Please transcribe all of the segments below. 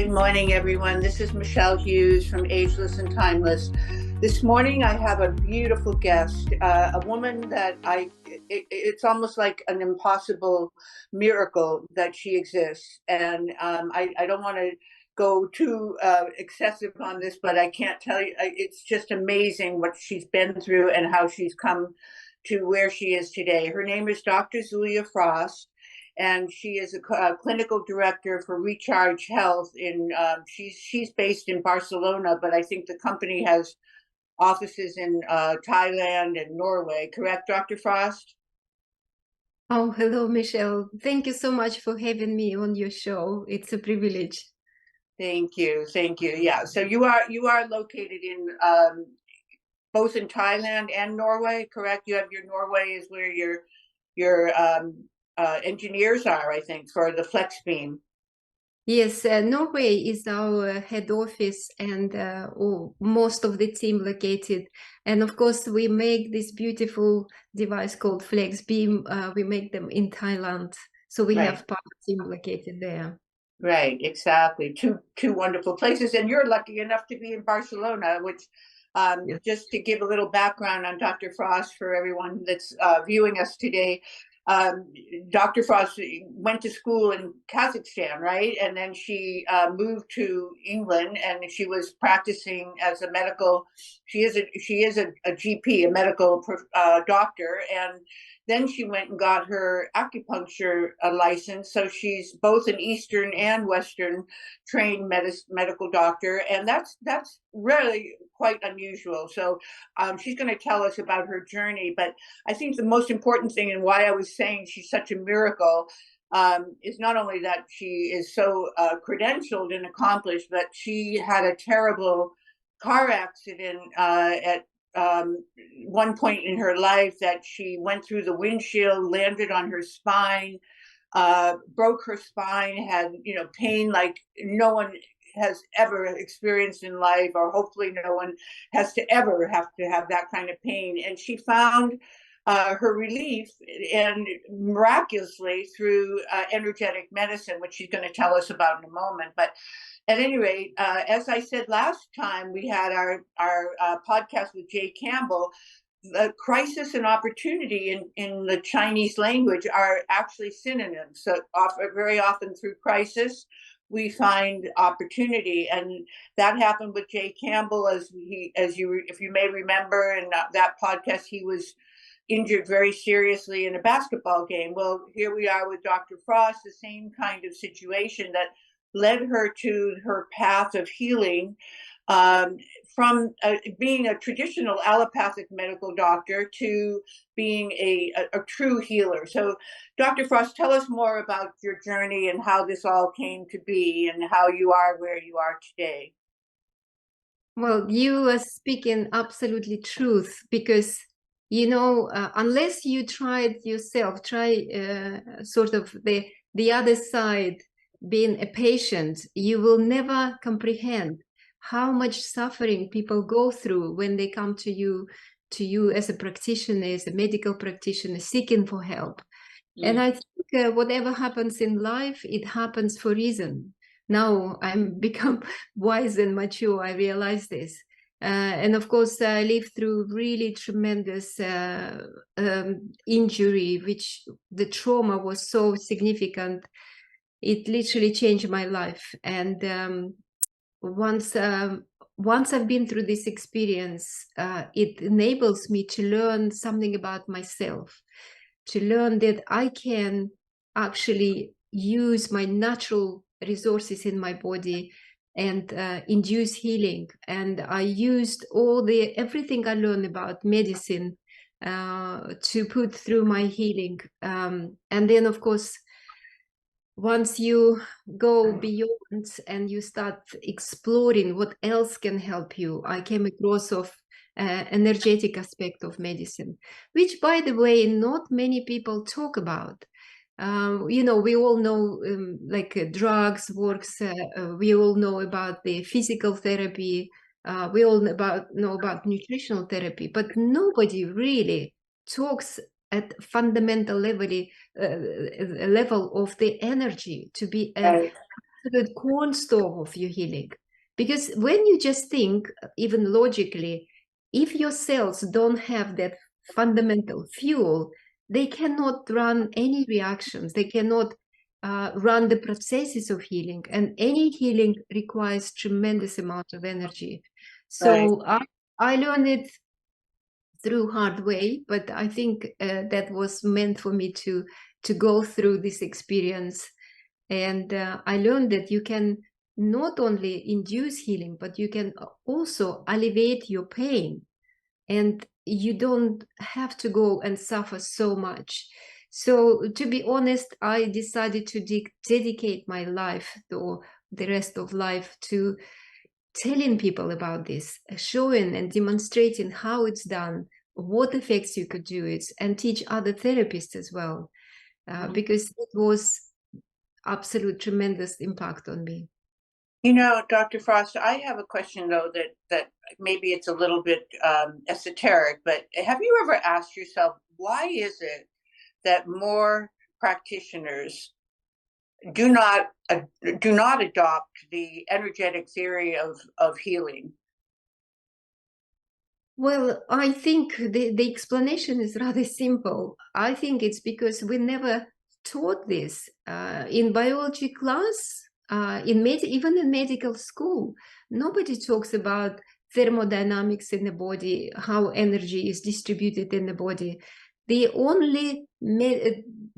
Good morning, everyone. This is Michele Hughes from Ageless and Timeless. This morning, I have a beautiful guest, a woman that it's almost like an impossible miracle that she exists. And I don't want to go too excessive on this, but I can't tell you, it's just amazing what she's been through and how she's come to where she is today. Her name is Dr. Zulia Frost, and she is a clinical director for Recharge Health. She's based in Barcelona, but I think the company has offices in Thailand and Norway. Correct, Dr. Frost? Oh, hello, Michelle. Thank you so much for having me on your show. It's a privilege. Thank you, thank you. Yeah, so you are located in both in Thailand and Norway, correct? You have your Norway is where your engineers are, I think, for the flex beam. Yes, Norway is our head office and most of the team located. And of course, we make this beautiful device called Flex Beam. We make them in Thailand. So we Right. have part of the team located there. Right, exactly. Two wonderful places, and you're lucky enough to be in Barcelona, which Yes. just to give a little background on Dr. Frost for everyone that's viewing us today. Um, Dr. Frost went to school in Kazakhstan, right? And then she moved to England, and she was practicing as a medical. She is a GP, a medical doctor, and then she went and got her acupuncture license. So she's both an Eastern and Western trained medical doctor, and that's really quite unusual. So she's going to tell us about her journey. But I think the most important thing, and why I was saying she's such a miracle, is not only that she is so credentialed and accomplished, but she had a terrible car accident at one point in her life that she went through the windshield, landed on her spine, broke her spine, had pain like no one has ever experienced in life, or hopefully no one has to ever have to have that kind of pain. And she found her relief, and miraculously through energetic medicine, which she's going to tell us about in a moment. But at any rate, as I said last time, we had our podcast with Jay Campbell. The crisis and opportunity in the Chinese language are actually synonyms. So very often through crisis, we find opportunity, and that happened with Jay Campbell. If you may remember, in that podcast, he was injured very seriously in a basketball game. Well, here we are with Dr. Frost, the same kind of situation that led her to her path of healing, from being a traditional allopathic medical doctor to being a true healer. So, Dr. Frost, tell us more about your journey and how this all came to be and how you are where you are today. Well, you are speaking absolutely truth, because unless you try it yourself, try sort of the other side, being a patient, you will never comprehend how much suffering people go through when they come to you as a practitioner, as a medical practitioner, seeking for help. And I think whatever happens in life, it happens for a reason. Now I'm become wise and mature, I realize this. And of course, I lived through really tremendous injury, which the trauma was so significant. It literally changed my life. And once I've been through this experience, it enables me to learn something about myself, to learn that I can actually use my natural resources in my body and induce healing. And I used everything I learned about medicine to put through my healing. And then, of course, once you go beyond and you start exploring what else can help you, I came across of energetic aspect of medicine, which, by the way, not many people talk about. We all know drugs works. We all know about the physical therapy. We all know about nutritional therapy, but nobody really talks at fundamental level of the energy to be a Right. absolute cornerstone of your healing. Because when you just think, even logically, if your cells don't have that fundamental fuel, they cannot run any reactions. They cannot run the processes of healing. And any healing requires tremendous amount of energy. Right. So I learned it through hard way, but I think that was meant for me to go through this experience. And I learned that you can not only induce healing, but you can also alleviate your pain, and you don't have to go and suffer so much. So to be honest, I decided to dedicate my life, or the rest of life, to telling people about this, showing and demonstrating how it's done, what effects you could do it, and teach other therapists as well, because it was absolute tremendous impact on me. You know, Dr. Frost, I have a question though that maybe it's a little bit esoteric, but have you ever asked yourself, why is it that more practitioners do not do not adopt the energetic theory of healing? Well, I think the explanation is rather simple. I think it's because we never taught this in biology class, even in medical school. Nobody talks about thermodynamics in the body, how energy is distributed in the body. The only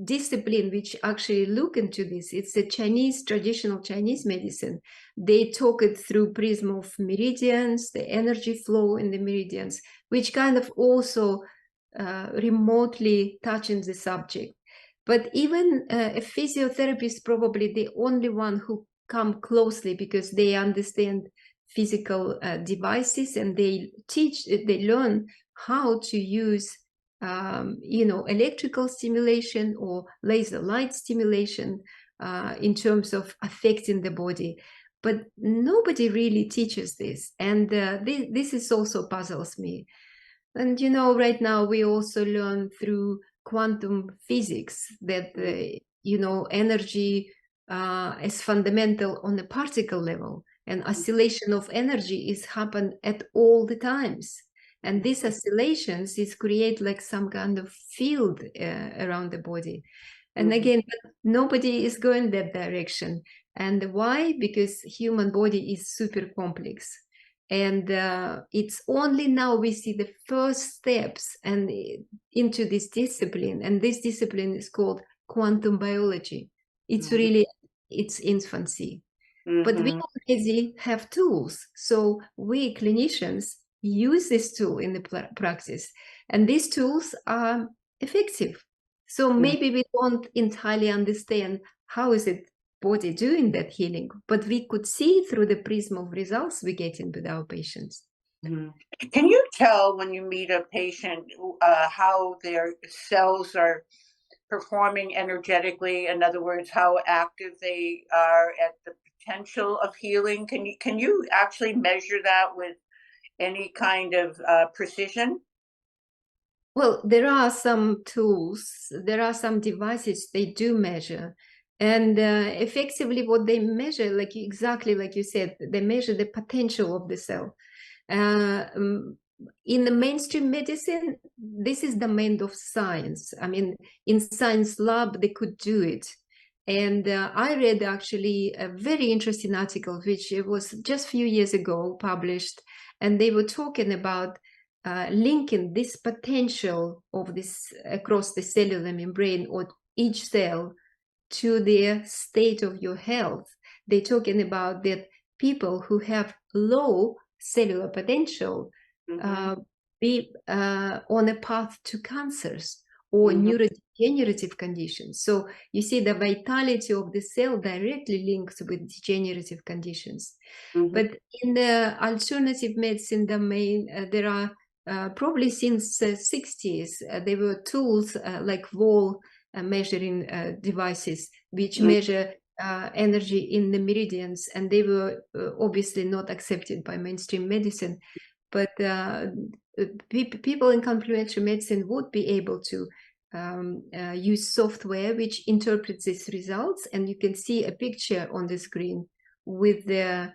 discipline which actually look into this, it's the traditional Chinese medicine. They talk it through prism of meridians, the energy flow in the meridians, which kind of also remotely touching the subject. But even a physiotherapist is probably the only one who come closely, because they understand physical devices, and they learn how to use electrical stimulation or laser light stimulation in terms of affecting the body. But nobody really teaches this, and this is also puzzles me. And right now we also learn through quantum physics that energy is fundamental on the particle level, and oscillation of energy is happen at all the times. And these oscillations is create like some kind of field around the body. And again, nobody is going that direction. And why? Because human body is super complex. And it's only now we see the first steps and into this discipline. And this discipline is called quantum biology. It's really its infancy. But we already have tools. So we clinicians use this tool in the practice. And these tools are effective. So maybe we don't entirely understand how is it body doing that healing, but we could see through the prism of results we get in with our patients. Can you tell when you meet a patient how their cells are performing energetically? In other words, how active they are at the potential of healing? Can you actually measure that with any kind of precision? Well, there are some tools, there are some devices they do measure. And effectively what they measure, exactly like you said, they measure the potential of the cell. In the mainstream medicine, this is the domain of science. I mean, in science lab, they could do it. And I read actually a very interesting article, which was just a few years ago published, and they were talking about linking this potential of this across the cellular membrane or each cell to the state of your health. They're talking about that people who have low cellular potential be on a path to cancers or neurodegenerative conditions. So you see the vitality of the cell directly links with degenerative conditions. But in the alternative medicine domain, there are probably since the 60s, there were tools like wall measuring devices, which measure energy in the meridians, and they were obviously not accepted by mainstream medicine. But people in complementary medicine would be able to use software which interprets these results, and you can see a picture on the screen with the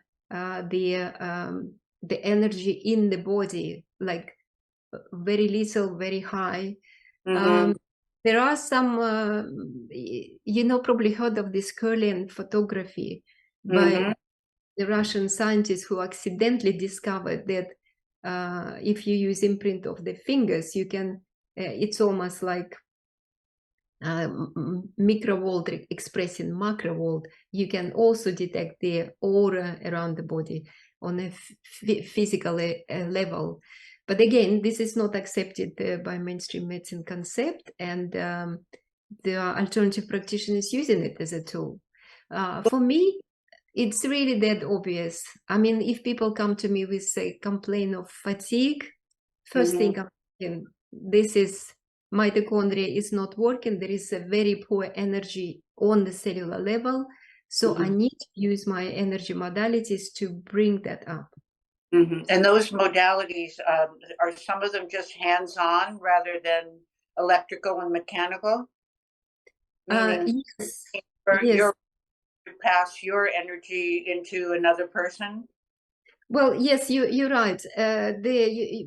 energy in the body, like very little, very high. Mm-hmm. There are some, probably heard of this Kirlian photography by Mm-hmm. the Russian scientists who accidentally discovered that if you use imprint of the fingers, you can, it's almost like microvolt expressing macrovolt. You can also detect the aura around the body on a physical level. But again, this is not accepted by mainstream medicine concept, and the alternative practitioners using it as a tool. For me, it's really that obvious. I mean, if people come to me with a complaint of fatigue, first Mm-hmm. thing I'm thinking, this is mitochondria is not working. There is a very poor energy on the cellular level. So Mm-hmm. I need to use my energy modalities to bring that up. Mm-hmm. And those modalities, are some of them just hands-on rather than electrical and mechanical? Meaning Yes, yes. you're to pass your energy into another person? Well, yes, you're right.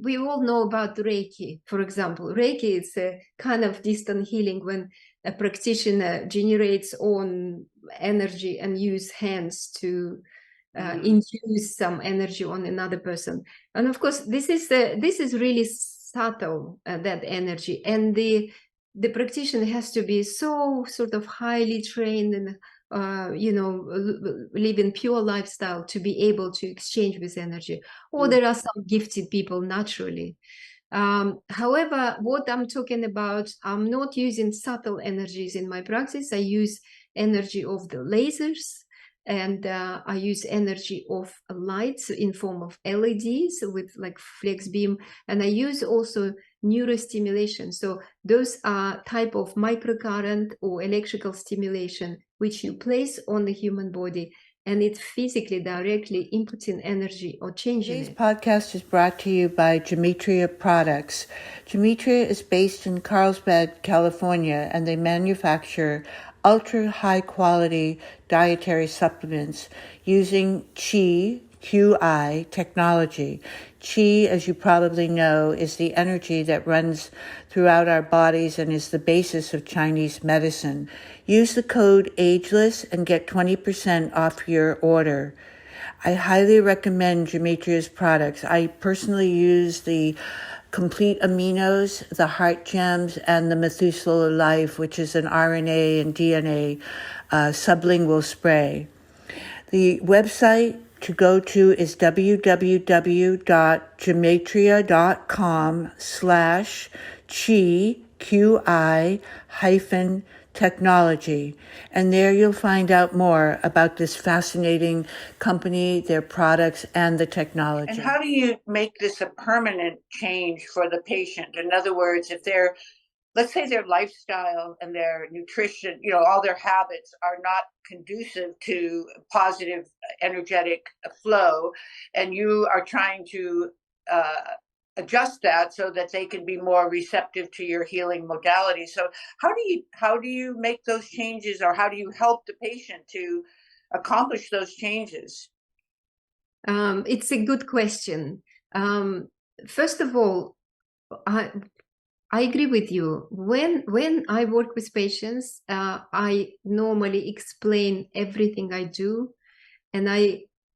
We all know about Reiki, for example. Reiki is a kind of distant healing when a practitioner generates own energy and use hands to induce some energy on another person. And of course, this is really subtle, that energy, and the practitioner has to be so sort of highly trained and living pure lifestyle to be able to exchange with energy. Or there are some gifted people naturally. However, what I'm talking about, I'm not using subtle energies in my practice. I use energy of the lasers, and I use energy of lights in form of LEDs with like flex beam, and I use also neurostimulation. So those are type of microcurrent or electrical stimulation which you place on the human body, and it physically directly inputting energy or changing Today's it. podcast is brought to you by Gematria Products. Gematria is based in Carlsbad, California, and they manufacture ultra high quality dietary supplements using QI technology. Qi, as you probably know, is the energy that runs throughout our bodies and is the basis of Chinese medicine. Use the code AGELESS and get 20% off your order. I highly recommend Gemetria's products. I personally use the Complete Aminos, the Heart Gems, and the Methuselah Life, which is an RNA and DNA sublingual spray. The website to go to is www.gematria.com/QI-technology. And there you'll find out more about this fascinating company, their products, and the technology. And how do you make this a permanent change for the patient? In other words, if they're, let's say their lifestyle and their nutrition, all their habits are not conducive to positive energetic flow, and you are trying to adjust that so that they can be more receptive to your healing modality. So how do you make those changes, or how do you help the patient to accomplish those changes? It's a good question. First of all, I agree with you. When I work with patients, I normally explain everything I do, and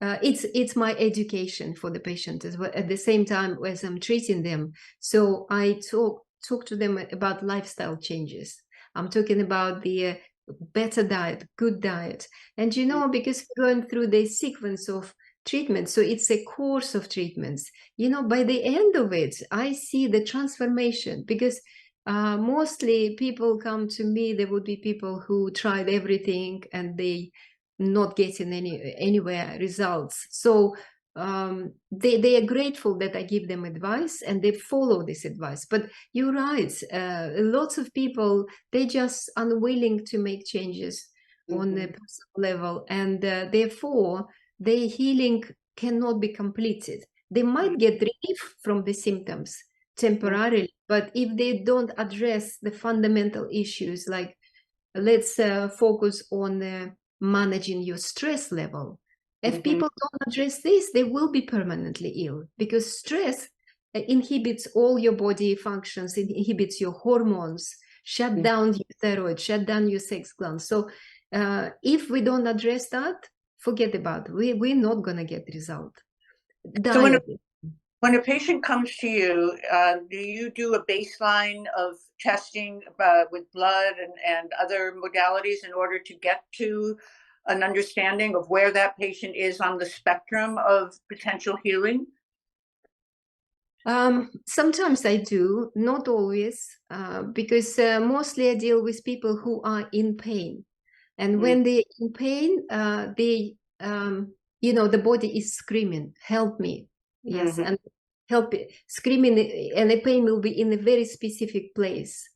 it's my education for the patient as well. At the same time as I'm treating them, so I talk to them about lifestyle changes. I'm talking about the better diet, good diet, and because we're going through the sequence of treatment, so it's a course of treatments. By the end of it, I see the transformation, because mostly people come to me, there would be people who tried everything and they not getting anywhere results. So they are grateful that I give them advice and they follow this advice. But you're right, lots of people, they just unwilling to make changes on a personal level, and therefore their healing cannot be completed. They might get relief from the symptoms, temporarily. But if they don't address the fundamental issues, like let's focus on managing your stress level. If people don't address this, they will be permanently ill, because stress inhibits all your body functions, it inhibits your hormones, shut down your thyroid, shut down your sex glands. So if we don't address that, forget about it. We're not going to get result. So when a patient comes to you, do you do a baseline of testing with blood and other modalities in order to get to an understanding of where that patient is on the spectrum of potential healing? Sometimes I do, not always, because mostly I deal with people who are in pain. And when they're in pain, the body is screaming, help me. Yes, and help screaming, and the pain will be in a very specific place.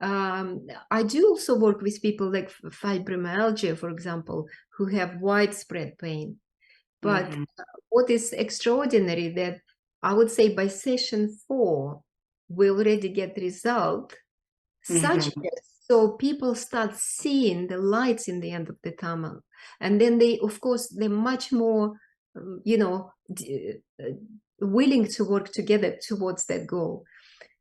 I do also work with people like fibromyalgia, for example, who have widespread pain. But what is extraordinary that I would say by session 4, we already get result, such so people start seeing the lights in the end of the tunnel. And then they're much more, willing to work together towards that goal.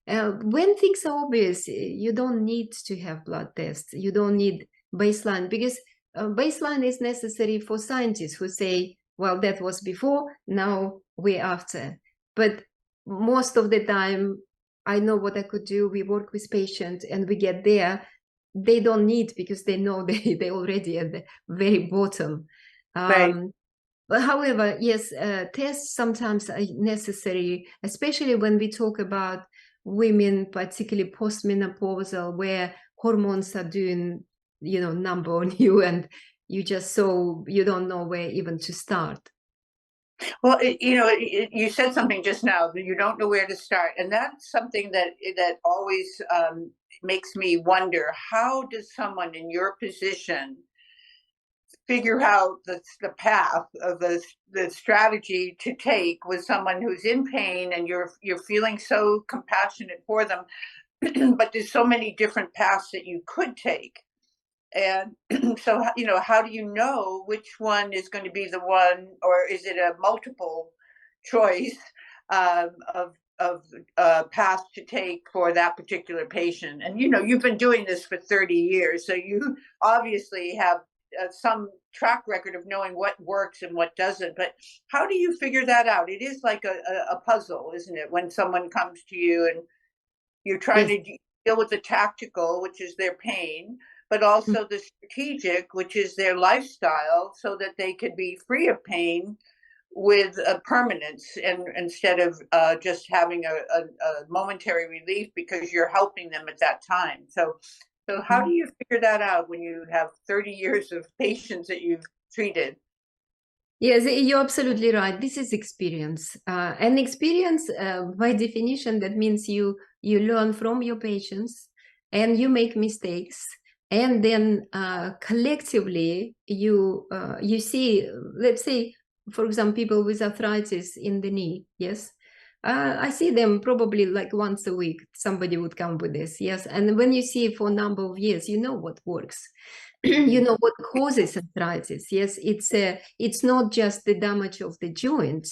When things are obvious, you don't need to have blood tests. You don't need baseline, because baseline is necessary for scientists who say, well, that was before, now we're after. But most of the time, I know what I could do. We work with patients and we get there. They don't need, because they know they're already at the very bottom. Right. But however, yes, tests sometimes are necessary, especially when we talk about women, particularly postmenopausal, where hormones are doing, number on you, and you don't know where even to start. Well, you said something just now that you don't know where to start, and that's something that always makes me wonder: how does someone in your position figure out the path of the strategy to take with someone who's in pain, and you're feeling so compassionate for them, but there's so many different paths that you could take? And so, how do you know which one is going to be the one, or is it a multiple choice of path to take for that particular patient? And, you've been doing this for 30 years, so you obviously have some track record of knowing what works and what doesn't. But how do you figure that out? It is like a puzzle, isn't it? When someone comes to you and you're trying to deal with the tactical, which is their pain, but also the strategic, which is their lifestyle, so that they could be free of pain with a permanence, and instead of just having a momentary relief because you're helping them at that time. So how do you figure that out when you have 30 years of patients that you've treated? Yes, you're absolutely right. This is experience. And experience, by definition, that means you learn from your patients and you make mistakes. And then collectively, you see, let's say, for example, people with arthritis in the knee, yes? I see them probably like once a week. Somebody would come with this, yes? And when you see for a number of years, you know what works. You know what causes arthritis. Yes, it's not just the damage of the joint,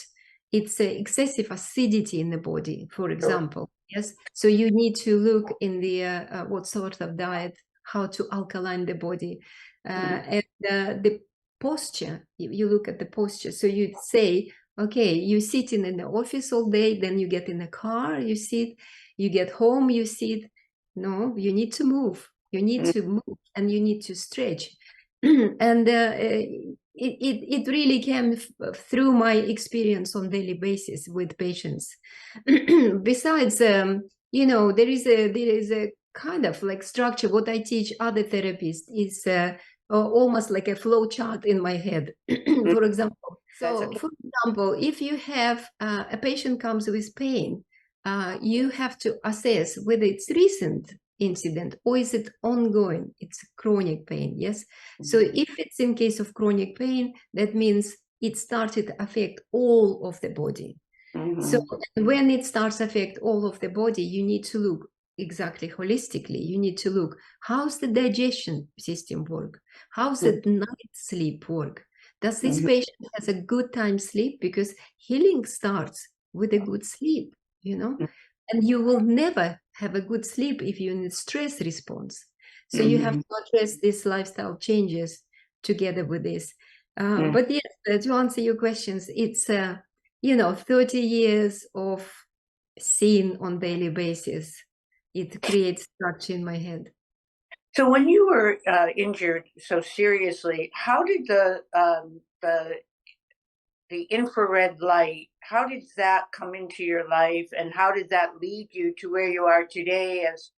it's excessive acidity in the body, for example. Yes, so you need to look in the what sort of diet, how to alkaline the body, and the posture. You look at the posture. So you say, okay, you're sitting in the office all day, then you get in a car, you sit, you get home, you sit. No, you need to move. You need to move and you need to stretch. And it really came through my experience on daily basis with patients. Besides, there is a kind of like structure. What I teach other therapists is almost like a flow chart in my head. For example, if you have a patient comes with pain, you have to assess whether it's recent incident or is it ongoing. It's chronic pain. Yes. So if it's in case of chronic pain, that means it started to affect all of the body. So when it starts to affect all of the body, you need to look exactly holistically. You need to look, how's the digestion system work? How's the night sleep work? Does this patient has a good time sleep? Because healing starts with a good sleep, you know, and you will never have a good sleep if you're in a stress response. So you have to address these lifestyle changes together with this. But yes, to answer your questions, it's 30 years of seeing on daily basis. It creates structure in my head. So when you were injured so seriously, how did the infrared light, how did that come into your life, and how did that lead you to where you are today as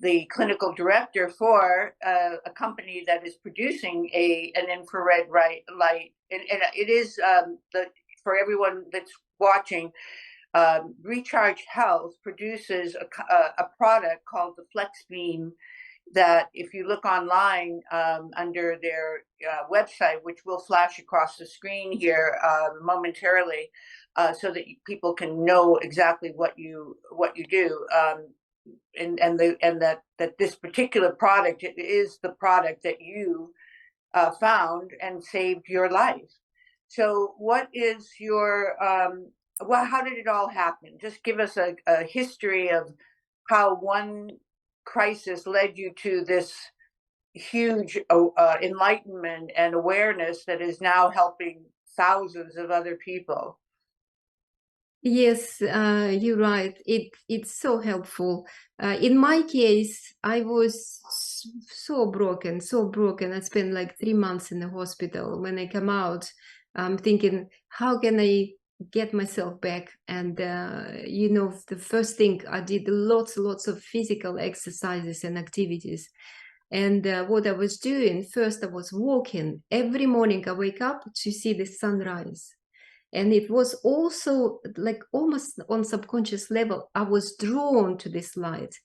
the clinical director for a company that is producing an infrared light? And it is for everyone that's watching, Recharge Health produces a product called the Flex Beam that if you look online under their website, which will flash across the screen here momentarily, so that people can know exactly what you do, and that this particular product is the product that you found and saved your life. So, what is your how did it all happen? Just give us a history of how one crisis led you to this huge enlightenment and awareness that is now helping thousands of other people. Yes, you're right. It's so helpful. In my case, I was so broken. I spent like 3 months in the hospital. When I come out, I'm thinking, how can I get myself back? And the first thing I did lots of physical exercises and activities. And what I was doing, first I was walking. Every morning I wake up to see the sunrise. And it was also like almost on subconscious level, I was drawn to this light.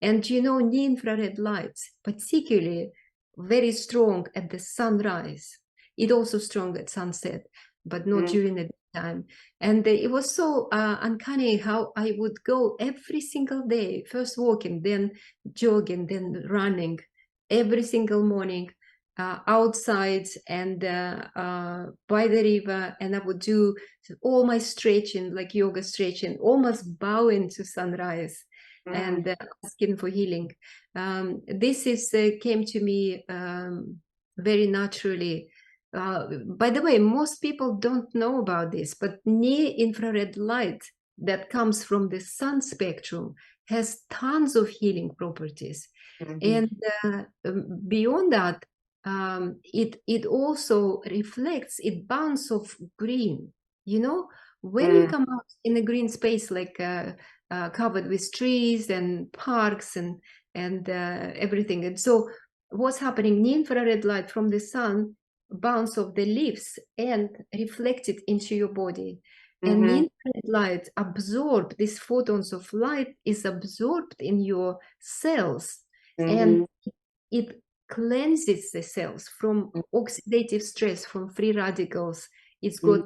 And near-infrared lights, particularly very strong at the sunrise. It also strong at sunset, but not during the daytime. And it was so uncanny how I would go every single day, first walking, then jogging, then running, every single morning. Outside and by the river, and I would do all my stretching, like yoga stretching, almost bowing to sunrise and asking for healing. This came to me very naturally. By the way, most people don't know about this, but near-infrared light that comes from the sun spectrum has tons of healing properties. And beyond that, it also reflects, it bounces off green. When you come out in a green space, like covered with trees and parks and everything, and so what's happening? Near-infrared light from the sun bounce off the leaves and reflect it into your body. And near-infrared light absorb these photons of light is absorbed in your cells, and it cleanses the cells from oxidative stress, from free radicals. It's got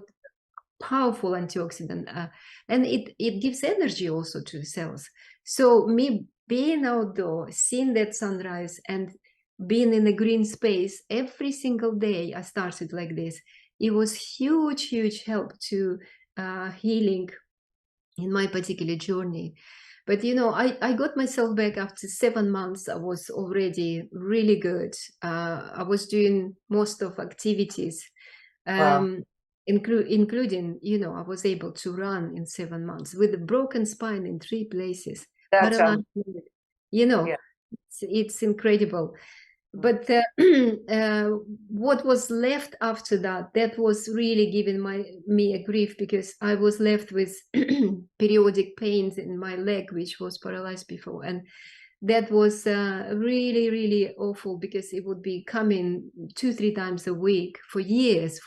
powerful antioxidant, and it gives energy also to the cells. So me being outdoor, seeing that sunrise and being in a green space every single day, I started like this. It was huge help to healing in my particular journey. But I got myself back after 7 months. I was already really good. I was doing most of activities, including, I was able to run in 7 months with a broken spine in 3 places. That's yeah. It's incredible. But what was left after that was really giving me a grief, because I was left with periodic pains in my leg, which was paralyzed before. And that was really awful, because it would be coming 2-3 times a week for years.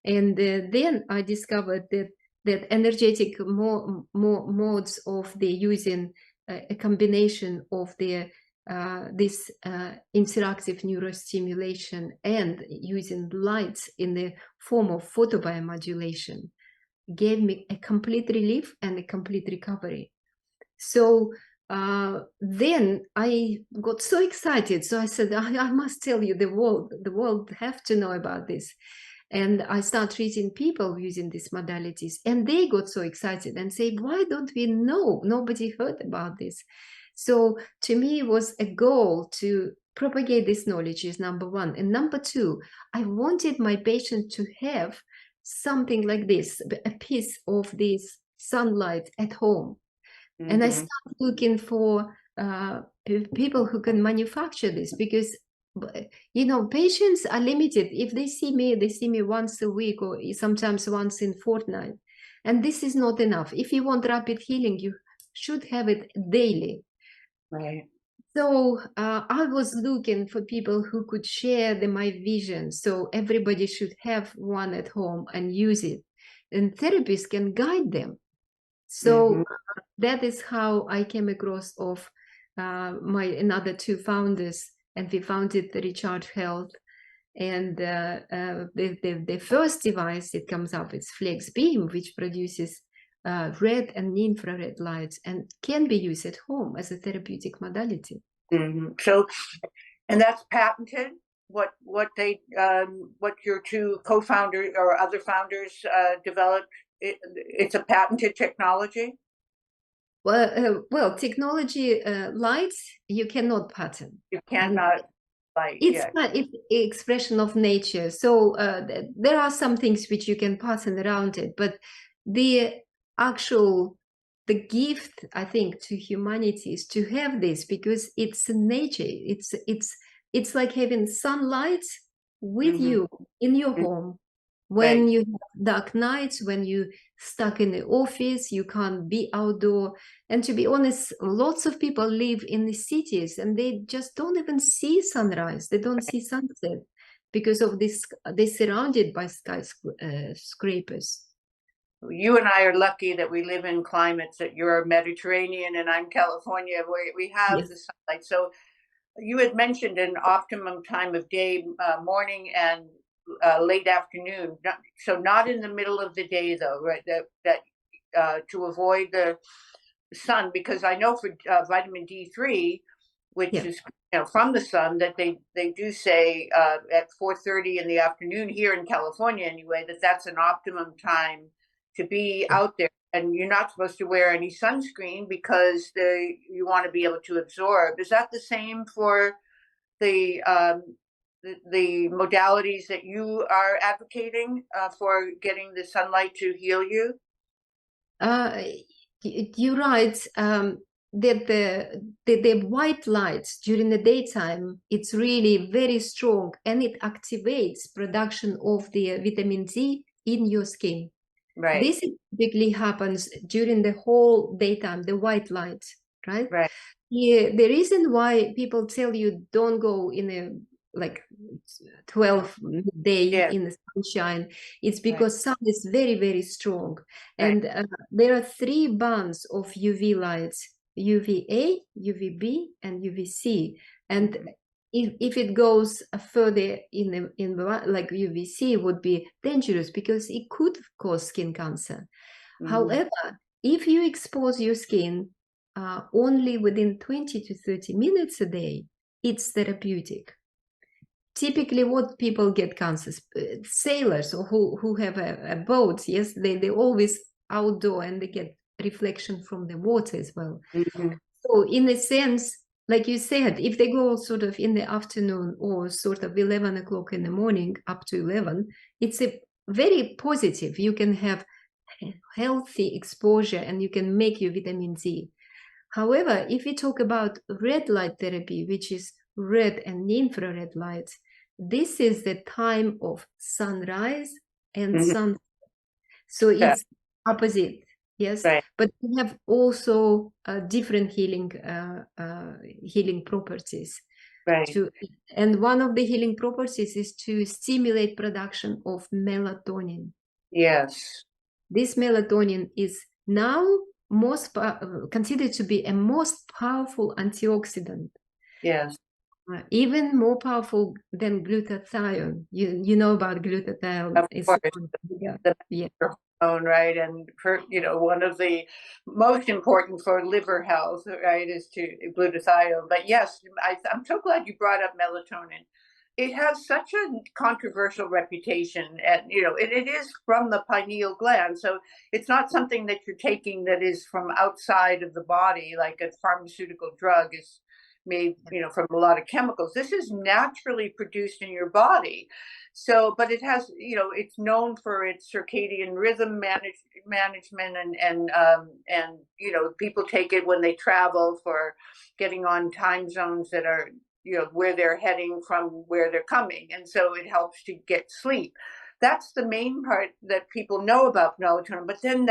And then I discovered that energetic modes of the using a combination of this interactive neurostimulation and using lights in the form of photobiomodulation gave me a complete relief and a complete recovery. So then I got so excited. So I said, I must tell you, the world have to know about this. And I start treating people using these modalities, and they got so excited and say, why don't we know? Nobody heard about this. So to me, it was a goal to propagate this knowledge is number one. And number two, I wanted my patient to have something like this, a piece of this sunlight at home. And I started looking for people who can manufacture this, because, you know, patients are limited. If they see me once a week or sometimes once in fortnight. And this is not enough. If you want rapid healing, you should have it daily. Right. So I was looking for people who could share my vision. So everybody should have one at home and use it. And therapists can guide them. So that is how I came across of my another two founders, and we founded the Recharge Health. And the first device it comes up is Flex Beam, which produces red and infrared lights and can be used at home as a therapeutic modality. So, and that's patented. What your two co-founders or other founders developed? It's a patented technology. Well, technology lights you cannot patent. You cannot. It's expression of nature. So there are some things which you can patent around it, but the gift, I think, to humanity is to have this, because it's nature. It's like having sunlight with you in your home. When you have dark nights, when you're stuck in the office, you can't be outdoor. And to be honest, lots of people live in the cities and they just don't even see sunrise. They don't see sunset because of this. They're surrounded by skyscrapers. You and I are lucky that we live in climates that you're Mediterranean and I'm California, where we have the sunlight. So you had mentioned an optimum time of day, morning and late afternoon. So not in the middle of the day, though, right? That to avoid the sun, because I know for vitamin D3, which is from the sun, that they do say at 4:30 in the afternoon here in California anyway, that's an optimum time to be out there. And you're not supposed to wear any sunscreen because you want to be able to absorb. Is that the same for the modalities that you are advocating for getting the sunlight to heal you? You're right. That the white light during the daytime, it's really very strong, and it activates production of the vitamin D in your skin. Right. This typically happens during the whole daytime, the white light, right? Right. Yeah, the reason why people tell you don't go in a 12 day in the sunshine, it's because sun is very, very strong. And there are 3 bands of UV lights: UVA, UVB, and UVC. And if it goes further in like UVC would be dangerous because it could cause skin cancer. However, if you expose your skin only within 20 to 30 minutes a day, it's therapeutic. Typically, what people get cancers, sailors or who have a boat, yes, they always outdoor and they get reflection from the water as well. So in a sense, like you said, if they go sort of in the afternoon or sort of 11 o'clock in the morning up to 11, it's a very positive. You can have healthy exposure and you can make your vitamin D. However, if we talk about red light therapy, which is red and infrared lights, this is the time of sunrise and sunset. So it's opposite, yes. Right. But we have also different healing properties. Right. And one of the healing properties is to stimulate production of melatonin. Yes. This melatonin is now considered to be a most powerful antioxidant. Yes. Even more powerful than glutathione. You know about glutathione. Of course. right? And for, one of the most important for liver health, right, is to glutathione. But yes, I'm so glad you brought up melatonin. It has such a controversial reputation, and it is from the pineal gland, so it's not something that you're taking that is from outside of the body, like a pharmaceutical drug is made, from a lot of chemicals. This is naturally produced in your body. So, but it has, it's known for its circadian rhythm management, and people take it when they travel for getting on time zones that are, where they're heading from where they're coming, and so it helps to get sleep. That's the main part that people know about melatonin. But then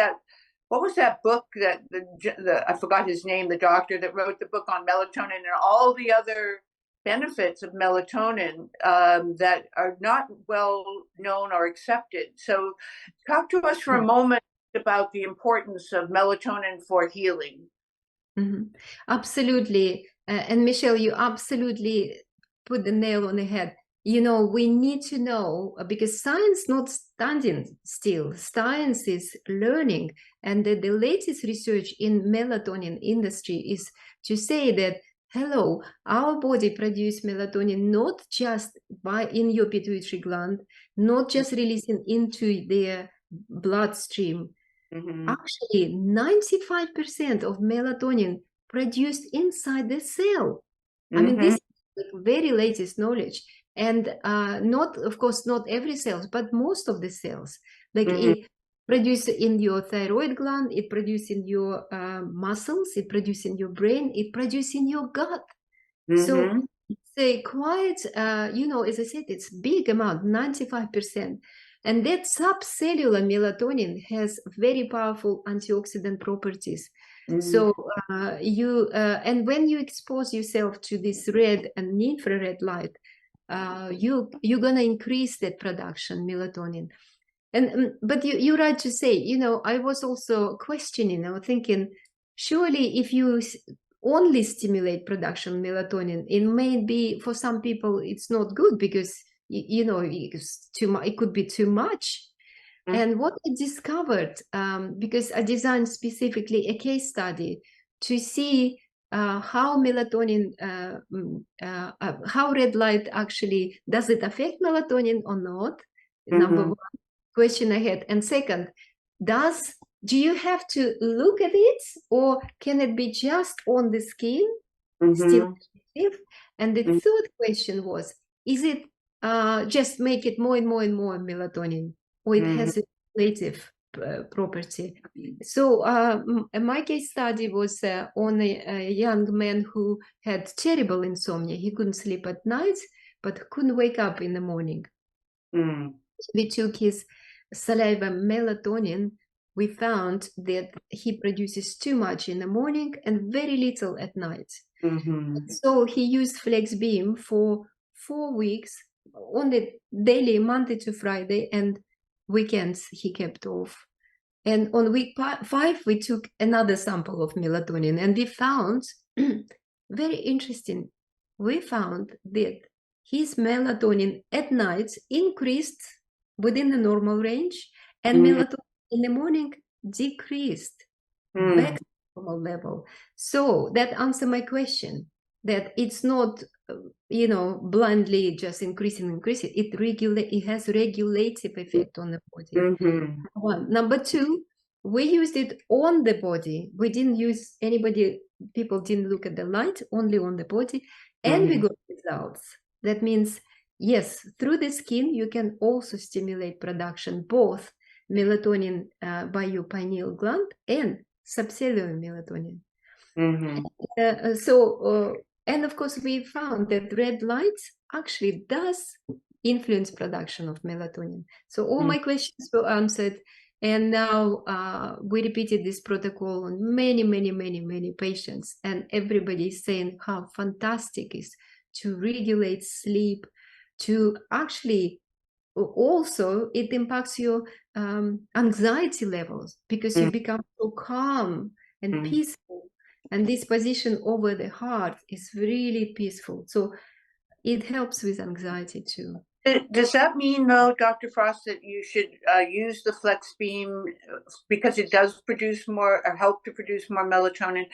what was that book that I forgot his name, the doctor that wrote the book on melatonin and all the other benefits of melatonin that are not well known or accepted. So talk to us for a moment about the importance of melatonin for healing. Mm-hmm. Absolutely. And Michelle, you absolutely put the nail on the head. We need to know, because science not standing still. Science is learning. And the latest research in melatonin industry is to say that, hello, our body produces melatonin not just in your pituitary gland, not just releasing into the bloodstream. Mm-hmm. Actually, 95% of melatonin produced inside the cell. I mean, this is like very latest knowledge. And of course, not every cells, but most of the cells. Like it produces in your thyroid gland, it produces in your muscles, it produces in your brain, it produces in your gut. So it's a quite, as I said, it's big amount, 95%. And that subcellular melatonin has very powerful antioxidant properties. So and when you expose yourself to this red and infrared light, you're gonna increase that production melatonin. And but you're right to say, I was also questioning, I was thinking, surely if you only stimulate production melatonin, it may be, for some people it's not good, because it's too much, it could be too much. And what I discovered, because I designed specifically a case study to see how melatonin, how red light actually, does it affect melatonin or not? Number one question I had. And second, do you have to look at it, or can it be just on the skin, still active? And the third question was, is it just make it more and more and more melatonin, or it has a relative property? So my case study was on a young man who had terrible insomnia. He couldn't sleep at night, but couldn't wake up in the morning. We took his saliva melatonin. We found that he produces too much in the morning and very little at night. So he used Flex Beam for 4 weeks on the daily, Monday to Friday, and weekends he kept off. And on week 5, we took another sample of melatonin, and we found, very interesting, we found that his melatonin at night increased within the normal range, and melatonin in the morning decreased back to normal level. So that answers my question, that it's not blindly just increasing. It has regulative effect on the body. One. Number two, we used it on the body. We didn't use people didn't look at the light, only on the body, and we got results. That means, yes, through the skin, you can also stimulate production, both melatonin by your pineal gland and subcellular melatonin. And of course, we found that red light actually does influence production of melatonin. So all my questions were answered. And now we repeated this protocol on many patients. And everybody is saying how fantastic it is to regulate sleep, to actually also it impacts your anxiety levels, because you become so calm and peaceful. And this position over the heart is really peaceful. So it helps with anxiety too. Does that mean, though, Dr. Frost, that you should use the flex beam because it does produce more or help to produce more melatonin?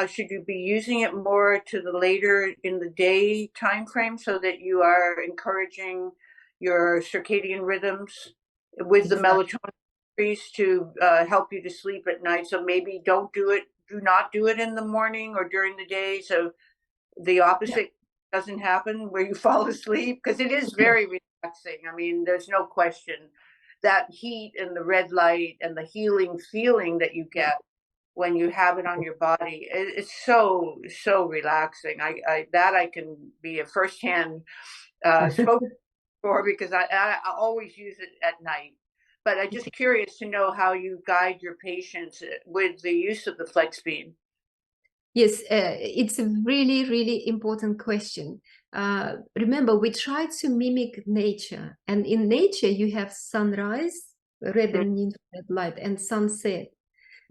Should you be using it more to the later in the day time frame so that you are encouraging your circadian rhythms with the Exactly. melatonin increase to help you to sleep at night? So maybe do not do it in the morning or during the day. So the opposite doesn't happen where you fall asleep, because it is very relaxing. I mean, there's no question that heat and the red light and the healing feeling that you get when you have it on your body, it's so relaxing. I can be a firsthand spoken for, because I always use it at night. But I'm just curious to know how you guide your patients with the use of the flex beam. Yes, it's a really, really important question. Remember, we try to mimic nature, and in nature you have sunrise, red and infrared light, and sunset.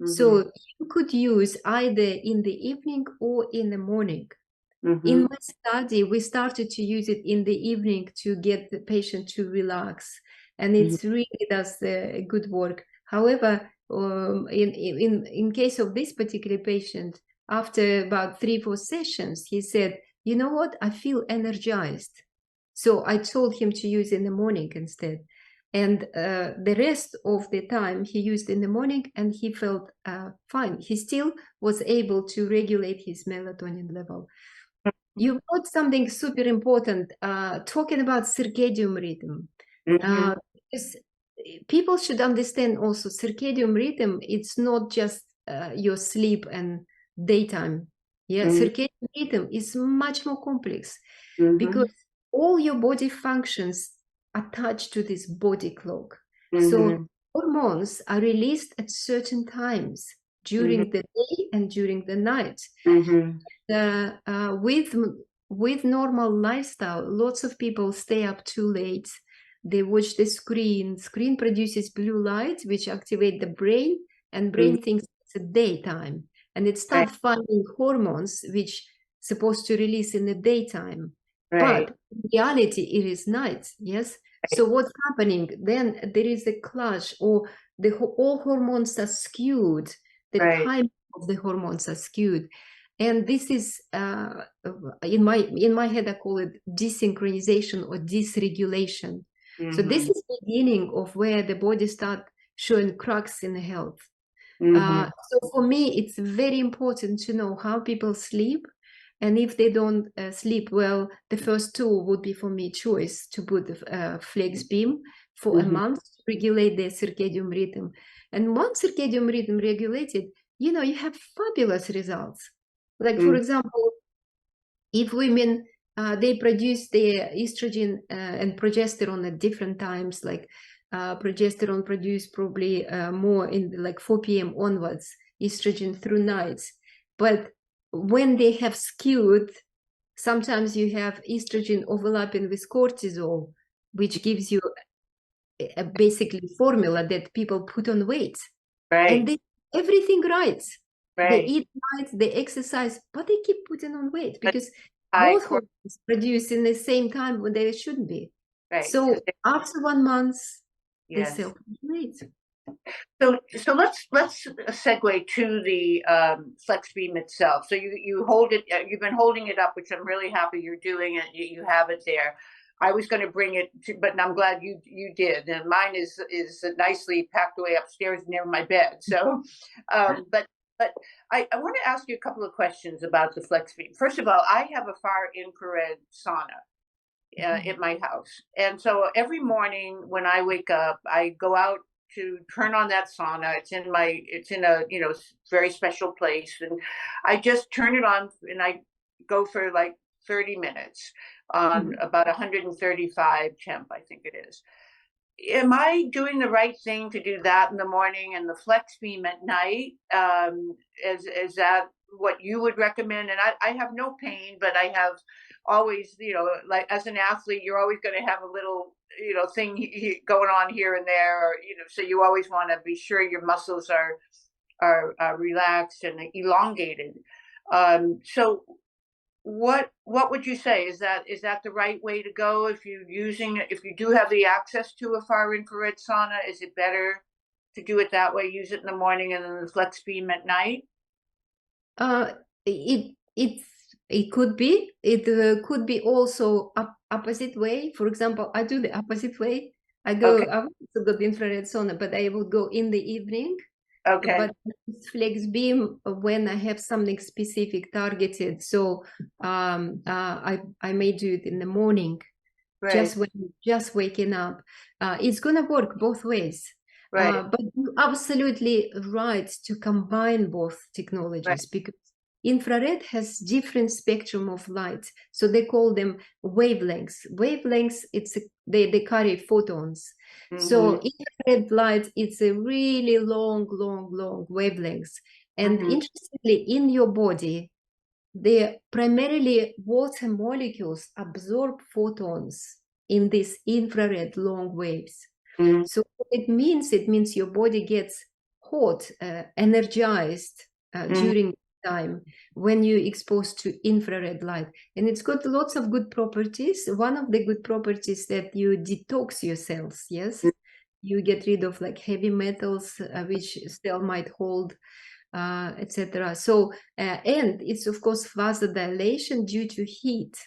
So you could use either in the evening or in the morning. In my study, we started to use it in the evening to get the patient to relax, and it really does good work. However, in case of this particular patient, after about 3-4 sessions, he said, "You know what? I feel energized." So I told him to use in the morning instead. And the rest of the time he used in the morning, and he felt fine. He still was able to regulate his melatonin level. You brought something super important, talking about circadian rhythm. Because people should understand also circadian rhythm, it's not just your sleep and daytime. Yeah, circadian rhythm is much more complex because all your body functions attached to this body clock. So hormones are released at certain times during the day and during the night. With normal lifestyle, lots of people stay up too late. They watch the screen. Screen produces blue light, which activate the brain, and brain thinks it's a daytime, and it starts finding hormones which supposed to release in the daytime. But in reality, it is night. Yes. So what's happening then? There is a clash, or all hormones are skewed. The time of the hormones are skewed. And this is in my head, I call it desynchronization or dysregulation. So this is the beginning of where the body start showing cracks in the health. So for me, it's very important to know how people sleep. And if they don't sleep well, the first tool would be for me choice to put the flex beam for a month to regulate their circadian rhythm. And once circadian rhythm regulated, you have fabulous results. Like, for example, if women, they produce their estrogen and progesterone at different times, like progesterone produced probably more in like 4 p.m. onwards, estrogen through nights. But when they have skewed, sometimes you have estrogen overlapping with cortisol, which gives you a basically formula that people put on weight. And they everything right. They eat right, they exercise, but they keep putting on weight because both hormones produce in the same time when they shouldn't be. So after 1 month, they self-regulate. So let's segue to the flex beam itself. So you hold it. You've been holding it up, which I'm really happy you're doing it. You have it there. I was going to bring it, but I'm glad you did. And mine is nicely packed away upstairs near my bed. So, but I want to ask you a couple of questions about the flex beam. First of all, I have a far infrared sauna at my house, and so every morning when I wake up, I go out to turn on that sauna. It's in a very special place, and I just turn it on and I go for like 30 minutes on about 135 temp, I think it is. Am I doing the right thing to do that in the morning and the flex beam at night? Is that what you would recommend? And I have no pain, but I have always, like as an athlete, you're always going to have a little, thing going on here and there, or, so you always want to be sure your muscles are relaxed and elongated. So what would you say? Is that the right way to go if if you do have the access to a far infrared sauna? Is it better to do it that way, use it in the morning and then the flex beam at night? Uh, it could be. It could be also opposite way. For example, I do the opposite way. I Okay. would also go to infrared sauna, but I would go in the evening. Okay. But flex beam when I have something specific targeted. So I may do it in the morning, Right. just waking up. It's gonna work both ways. Right. But you're absolutely right to combine both Right. technologies, because infrared has different spectrum of light. So they call them wavelengths. Wavelengths, they carry photons. So infrared light, it's a really long wavelengths. And interestingly, in your body, primarily water molecules absorb photons in these infrared long waves. So what it means your body gets hot, energized during time when you're exposed to infrared light. And it's got lots of good properties. One of the good properties that you detox your cells, yes? You get rid of like heavy metals, which cell might hold, etc. So, and it's of course vasodilation due to heat.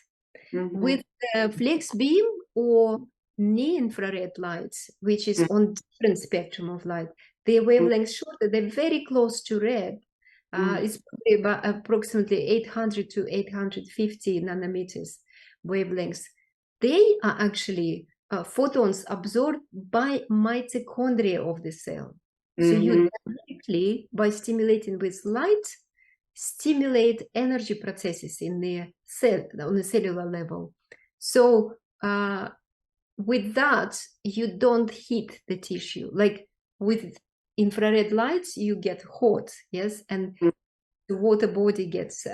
With flex beam or near infrared lights, which is on different spectrum of light, the wavelength shorter, they're very close to red. It's probably about approximately 800 to 850 nanometers wavelengths. They are actually photons absorbed by mitochondria of the cell. So you directly, by stimulating with light, stimulate energy processes in the cell on the cellular level. So with that, you don't heat the tissue. Like with infrared lights, you get hot, yes, and the water body gets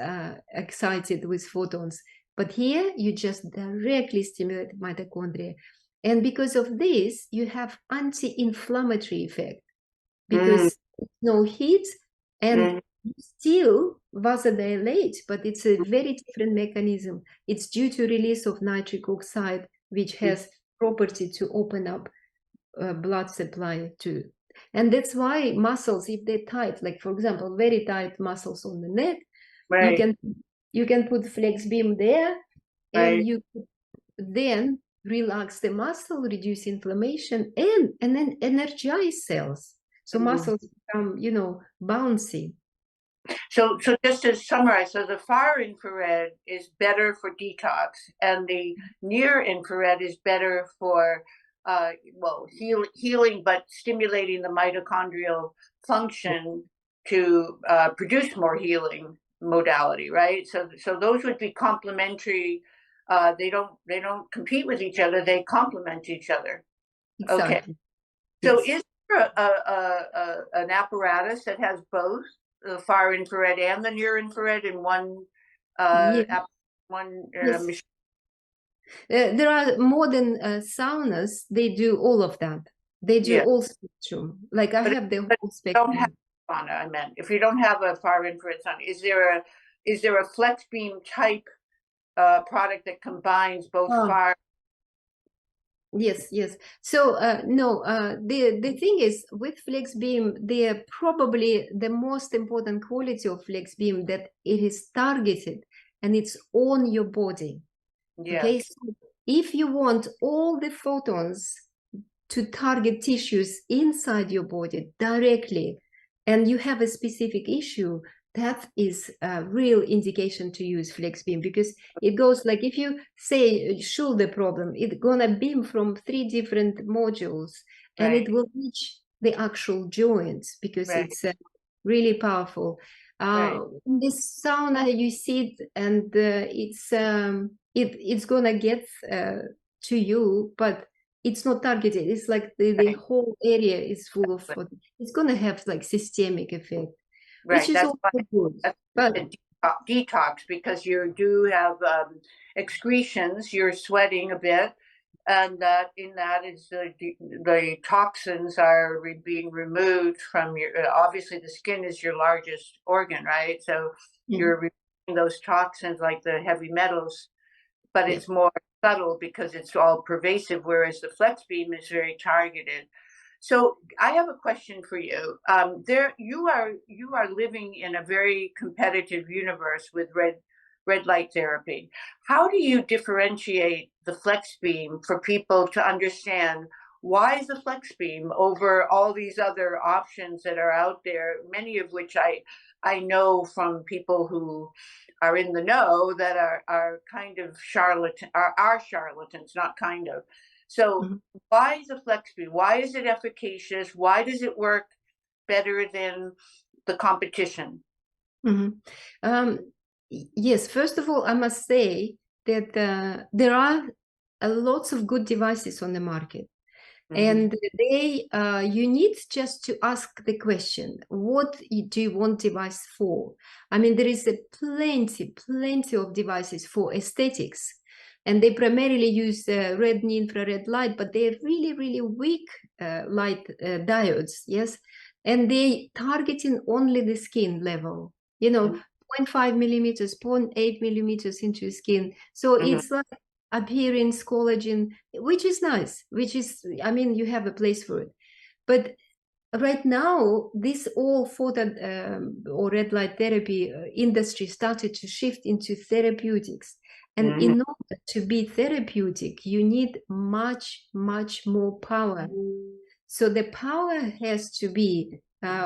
excited with photons. But here, you just directly stimulate mitochondria. And because of this, you have anti-inflammatory effect, because no heat and you still vasodilate, but it's a very different mechanism. It's due to release of nitric oxide, which has property to open up blood supply too. And that's why muscles, if they're tight, like for example, very tight muscles on the neck, you can put flex beam there, and you then relax the muscle, reduce inflammation, and then energize cells. So muscles become, bouncy. So just to summarize, so the far infrared is better for detox, and the near infrared is better for healing, but stimulating the mitochondrial function to produce more healing modality, right? So those would be complementary. They don't compete with each other; they complement each other. Exactly. Okay. So is there an apparatus that has both the far infrared and the near infrared in one machine? There are modern saunas, they do all of that. They do all spectrum. Like I have the whole spectrum. Don't have sauna, I meant. If you don't have a far infrared sauna, is there a flex beam type product that combines both far? Yes. So no, the thing is with flex beam, they're probably the most important quality of flex beam that it is targeted and it's on your body. Yes. Okay, so if you want all the photons to target tissues inside your body directly, and you have a specific issue, that is a real indication to use flex beam, because it goes like, if you say shoulder problem, it's gonna beam from 3 different modules, and it will reach the actual joints, because it's really powerful. In this sauna, you sit and it's gonna get to you, but it's not targeted. It's like the whole area is full of it's gonna have like systemic effect, which is also good. But detox, because you do have excretions, you're sweating a bit, and that is the toxins are being removed from your. Obviously, the skin is your largest organ, right? So you're those toxins like the heavy metals, but Yeah. it's more subtle because it's all pervasive, whereas the flex beam is very targeted. So I have a question for you. There, you are living in a very competitive universe with red light therapy. How do you differentiate the flex beam for people to understand why is the flex beam over all these other options that are out there, many of which I know from people who are in the know that are kind of are charlatans, not kind of. So Mhm. why is the flex beam? Why is it efficacious? Why does it work better than the competition? Mhm. Yes, first of all, I must say that there are lots of good devices on the market. And you need just to ask the question, what do you want device for? I mean, there is plenty of devices for aesthetics, and they primarily use red and infrared light, but they're really, really weak light diodes, yes? And they targeting only the skin level, you know, Mhm. 0.5 millimeters, 0.8 millimeters into skin. So Mhm. it's like appearance, collagen, which is nice, which is, I mean, you have a place for it. But right now, this all photo or red light therapy industry started to shift into therapeutics. And Mhm. in order to be therapeutic, you need much, much more power. So the power has to be,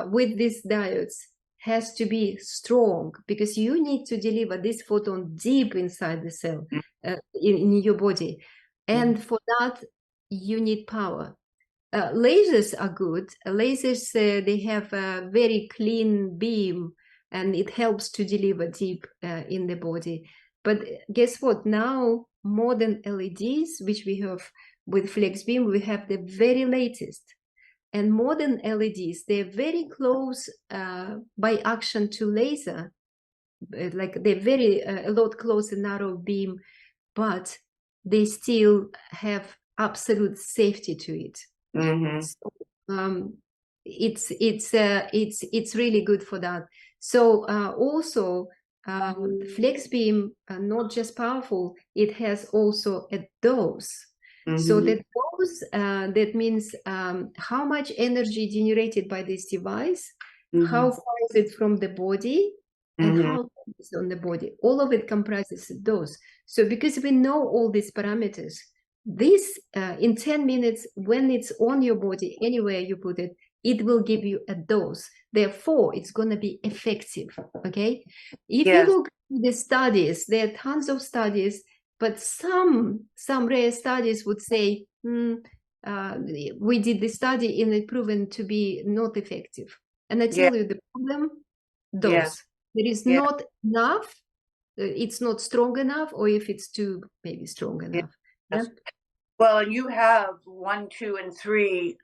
with these diodes, has to be strong, because you need to deliver this photon deep inside the cell, in your body. Mhm. And for that, you need power. Lasers are good. Lasers, they have a very clean beam, and it helps to deliver deep in the body. But guess what? Now, modern LEDs, which we have with flex beam, we have the very latest. And modern LEDs, they're very close by action to laser. Like they're very a lot closer narrow beam, but they still have absolute safety to it. Mhm. So, it's really good for that. So also flex beam, not just powerful, it has also a dose. So Mhm. the dose, that means how much energy generated by this device, how Mhm. far is it from the body, and Mhm. how long is it on the body. All of it comprises a dose. So because we know all these parameters, this in 10 minutes, when it's on your body, anywhere you put it, it will give you a dose. Therefore, it's going to be effective. Okay. If you Yes. look at the studies, there are tons of studies, but some rare studies would say, we did the study and it proven to be not effective. And I Yes. tell you the problem, Yes. dose. There is Yes. not enough. It's not strong enough, or if it's too maybe strong enough. Yeah. Yes. Well, you have 1, 2, and 3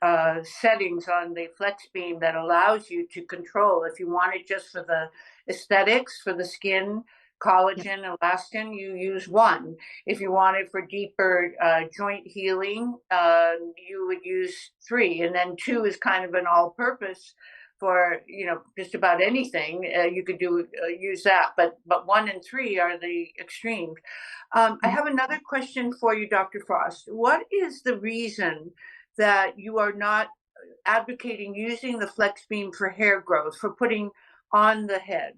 settings on the flex beam that allows you to control. If you want it just for the aesthetics, for the skin, Yeah. collagen, elastin, you use 1. If you want it for deeper joint healing, you would use 3. And then 2 is kind of an all-purpose for just about anything. You could use that, but 1 and 3 are the extremes. I have another question for you, Dr. Frost. What is the reason that you are not advocating using the flex beam for hair growth, for putting on the head?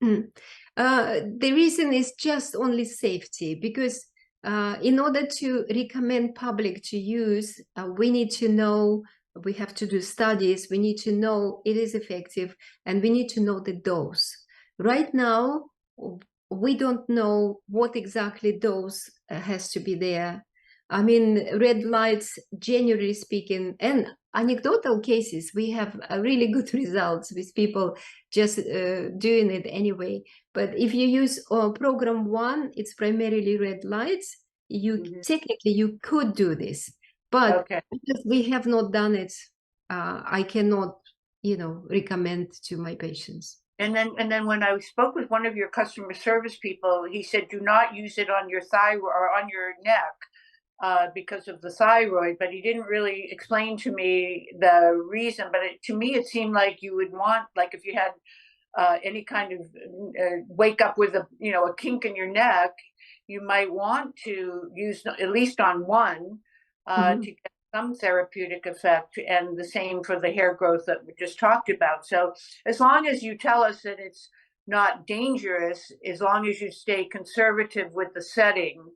Mm. The reason is just only safety, because in order to recommend public to use, we need to know, we have to do studies, we need to know it is effective, and we need to know the dose. Right now, we don't know what exactly dose has to be there. I mean, red lights, generally speaking, and anecdotal cases, we have really good results with people just doing it anyway. But if you use program 1, it's primarily red lights. Technically you could do this, but Okay. because we have not done it, I cannot, recommend to my patients. And then when I spoke with one of your customer service people, he said, do not use it on your thyroid or on your neck because of the thyroid, but he didn't really explain to me the reason. But to me, it seemed like you would want, like if you had any kind of wake up with a kink in your neck, you might want to use at least on one to get some therapeutic effect, and the same for the hair growth that we just talked about. So as long as you tell us that it's not dangerous, as long as you stay conservative with the setting,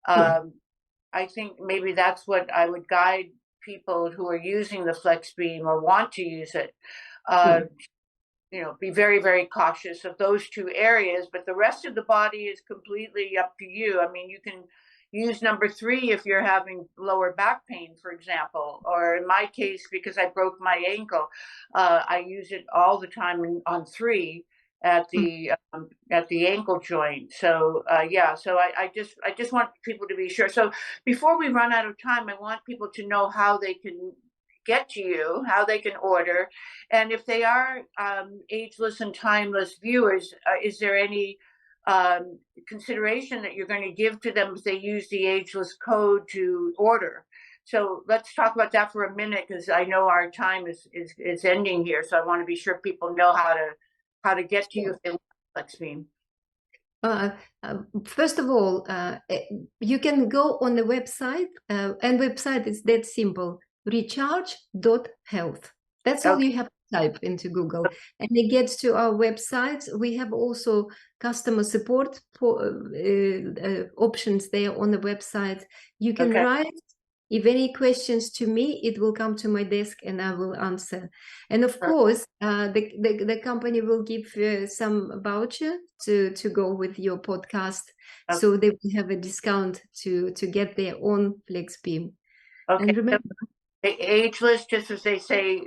I think maybe that's what I would guide people who are using the flex beam or want to use it. Be very, very cautious of those two areas, but the rest of the body is completely up to you. I mean, you can use number 3 if you're having lower back pain, for example, or in my case, because I broke my ankle, I use it all the time on 3 at the ankle joint. So so I just want people to be sure. So before we run out of time, I want people to know how they can get to you, how they can order, and if they are ageless and timeless viewers, is there any consideration that you're going to give to them if they use the ageless code to order? So let's talk about that for a minute, because I know our time is ending here. So I want to be sure people know how to get to you if they want flex beam. First of all, you can go on the website, and website is that simple: recharge.health. That's all you have to type into Google, and it gets to our website. We have also customer support options there on the website. You can write. If any questions to me, it will come to my desk and I will answer. And of course, the company will give some voucher to go with your podcast, so they will have a discount to get their own flex beam. Okay. And remember, ageless, just as they say,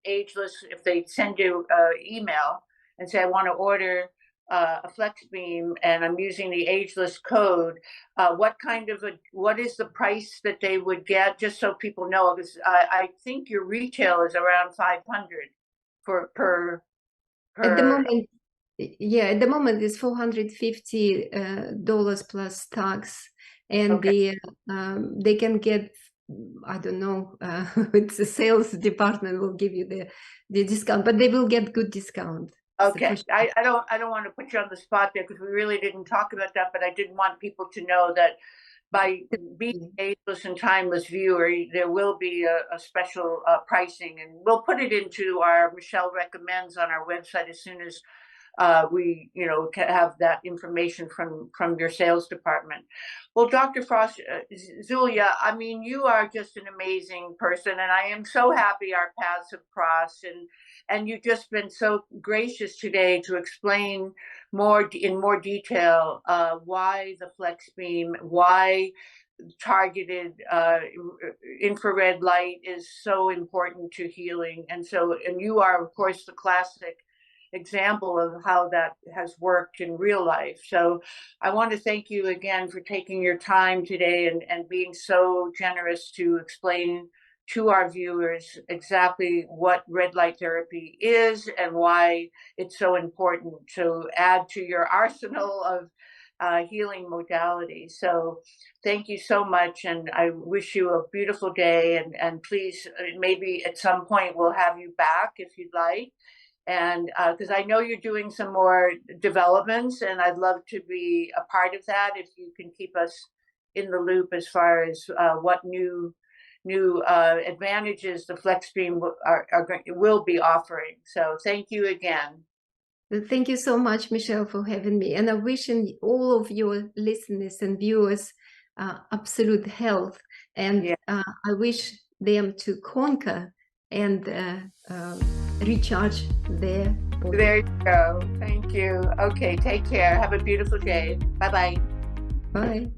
ageless, if they send you an email and say, I want to order a flex beam and I'm using the ageless code, what is the price that they would get, just so people know? Because I think your retail is around $500 per at the moment. Yeah, at the moment it's $450 plus tax, and they can get, I don't know, it's the sales department will give you the discount, but they will get good discount. Okay, I don't want to put you on the spot there, because we really didn't talk about that, but I did want people to know that by being ageless and timeless viewer, there will be a special pricing, and we'll put it into our Michele Recommends on our website as soon as we have that information from your sales department. Well, Dr. Frost, Zulia, I mean, you are just an amazing person, and I am so happy our paths have crossed, and you've just been so gracious today to explain in more detail why the flex beam, why targeted infrared light is so important to healing. And you are, of course, the classic example of how that has worked in real life. So I want to thank you again for taking your time today and being so generous to explain to our viewers exactly what red light therapy is and why it's so important to add to your arsenal of healing modalities. So thank you so much, and I wish you a beautiful day, and please, maybe at some point we'll have you back if you'd like. And because I know you're doing some more developments, and I'd love to be a part of that if you can keep us in the loop as far as what new advantages the flex beam will be offering. So thank you again. Thank you so much, Michele, for having me, and I'm wishing all of your listeners and viewers absolute health, and I wish them to conquer and recharge their body. There you go. Thank you. Okay, take care. Have a beautiful day. Bye-bye. Bye.